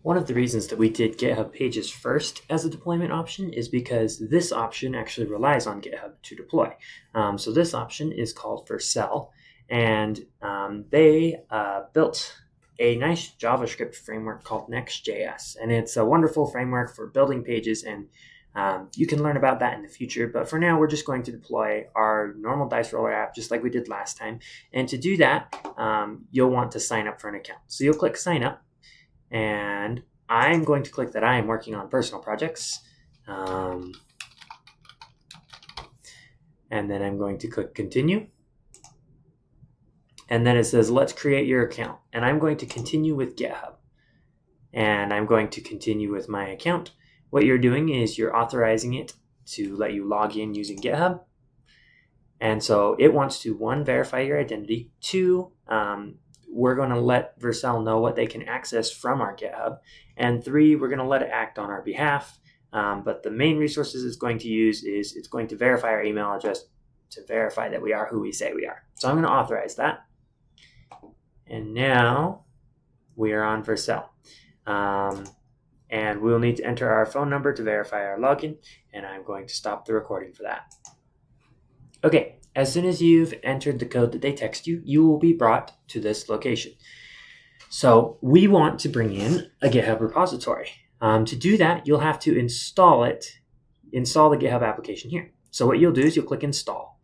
One of the reasons that we did GitHub Pages first as a deployment option is because this option actually relies on GitHub to deploy. So this option is called Vercel, and they built a nice JavaScript framework called Next.js, and it's a wonderful framework for building pages, and you can learn about that in the future. But for now, we're just going to deploy our normal dice roller app just like we did last time. And to do that, you'll want to sign up for an account. So you'll click sign up, and I'm going to click that I am working on personal projects. And then I'm going to click continue. And then it says, let's create your account. And I'm going to continue with GitHub. And I'm going to continue with my account. What you're doing is you're authorizing it to let you log in using GitHub. And so it wants to, 1, verify your identity. 2, we're going to let Vercel know what they can access from our GitHub. And 3, we're going to let it act on our behalf. But the main resources it's going to use is it's going to verify our email address to verify that we are who we say we are. So I'm going to authorize that. And now we are on Vercel. And we'll need to enter our phone number to verify our login. And I'm going to stop the recording for that. Okay, as soon as you've entered the code that they text you, you will be brought to this location. So we want to bring in a GitHub repository. To do that, you'll have to install the GitHub application here. So what you'll do is you'll click install.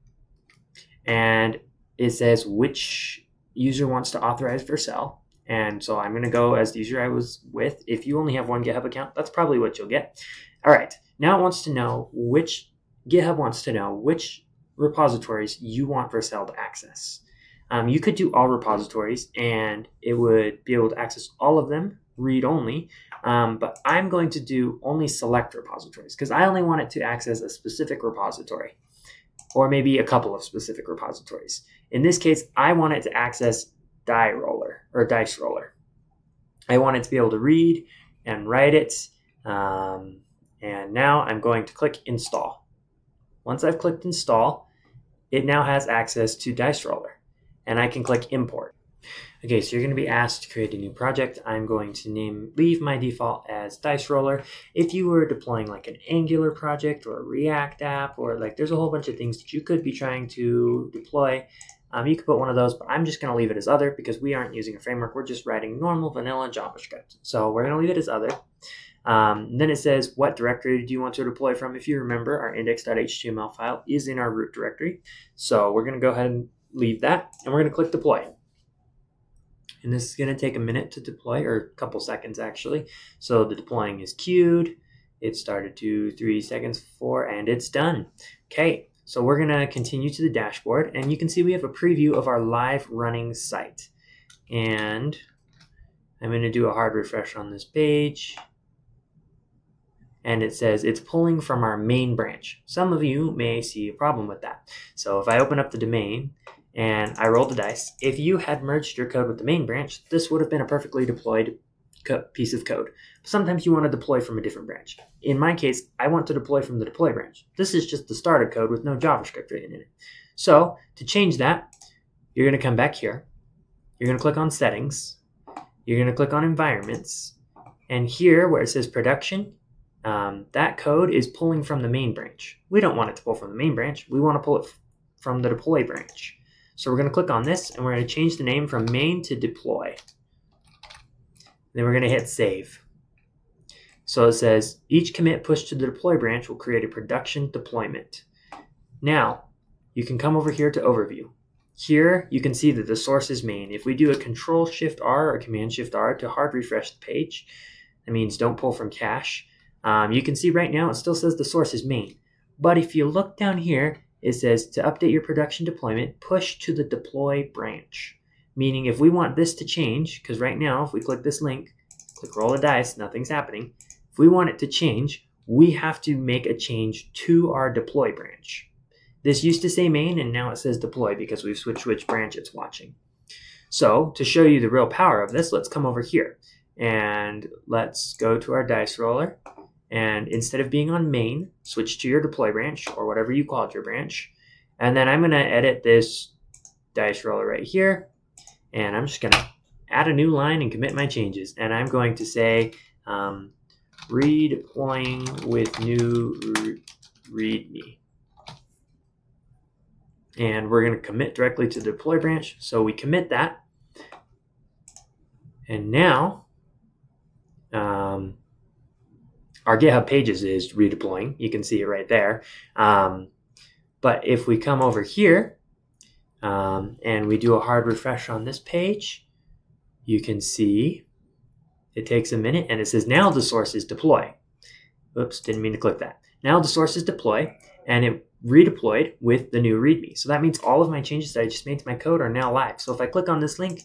And it says which user wants to authorize Vercel. And so I'm going to go as the user I was with. If you only have one GitHub account, that's probably what you'll get. All right, now it wants to know GitHub wants to know which repositories you want Vercel to access. You could do all repositories and it would be able to access all of them, read only, but I'm going to do only select repositories because I only want it to access a specific repository or maybe a couple of specific repositories. In this case, I want it to access dice roller. I want it to be able to read and write it. And now I'm going to click install. Once I've clicked install, it now has access to dice roller, and I can click import. Okay, so you're going to be asked to create a new project. I'm going to leave my default as dice roller. If you were deploying like an Angular project or a React app, or like there's a whole bunch of things that you could be trying to deploy, you could put one of those, but I'm just going to leave it as other because we aren't using a framework. We're just writing normal vanilla JavaScript. So we're going to leave it as other. Then it says, what directory do you want to deploy from? If you remember, our index.html file is in our root directory. So we're going to go ahead and leave that, and we're going to click deploy. And this is going to take a minute to deploy, or a couple seconds actually. So the deploying is queued. It started 2, 3 seconds, 4, and it's done. Okay. So we're going to continue to the dashboard, and you can see we have a preview of our live running site. And I'm going to do a hard refresh on this page. And it says it's pulling from our main branch. Some of you may see a problem with that. So if I open up the domain and I roll the dice, if you had merged your code with the main branch, this would have been a perfectly deployed piece of code. Sometimes you want to deploy from a different branch. In my case, I want to deploy from the deploy branch. This is just the starter code with no JavaScript written in it. So to change that, you're going to come back here. You're going to click on settings. You're going to click on environments. And here where it says production, that code is pulling from the main branch. We don't want it to pull from the main branch. We want to pull it from the deploy branch. So we're going to click on this, and we're going to change the name from main to deploy. Then we're going to hit save. So it says each commit pushed to the deploy branch will create a production deployment. Now you can come over here to overview. Here you can see that the source is main. If we do a Control-Shift-R or Command-Shift-R to hard refresh the page, that means don't pull from cache. You can see right now it still says the source is main. But if you look down here, it says to update your production deployment, push to the deploy branch. Meaning if we want this to change, because right now if we click this link, click roll the dice, nothing's happening. If we want it to change, we have to make a change to our deploy branch. This used to say main, and now it says deploy because we've switched which branch it's watching. So to show you the real power of this, let's come over here and let's go to our dice roller. And instead of being on main, switch to your deploy branch or whatever you called your branch. And then I'm going to edit this dice roller right here. And I'm just going to add a new line and commit my changes. And I'm going to say redeploying with new readme. And we're going to commit directly to the deploy branch. So we commit that. And now our GitHub pages is redeploying. You can see it right there. But if we come over here and we do a hard refresh on this page, you can see it takes a minute and it says now the source is deploy. Oops, didn't mean to click that. Now the source is deploy and it redeployed with the new readme. So that means all of my changes that I just made to my code are now live. So if I click on this link,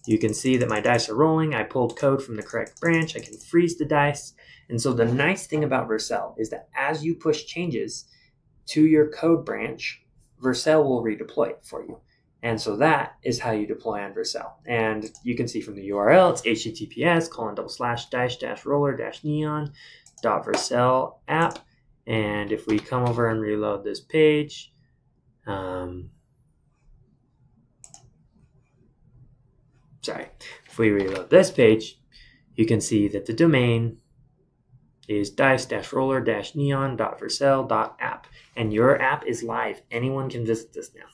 you can see that my dice are rolling. I pulled code from the correct branch. I can freeze the dice. And so the nice thing about Vercel is that as you push changes to your code branch, Vercel will redeploy it for you. And so that is how you deploy on Vercel. And you can see from the URL, it's https://-roller-neon.vercel app. And if we come over and reload this page, if we reload this page, you can see that the domain is dice-roller-neon.vercel.app. And your app is live. Anyone can visit this now.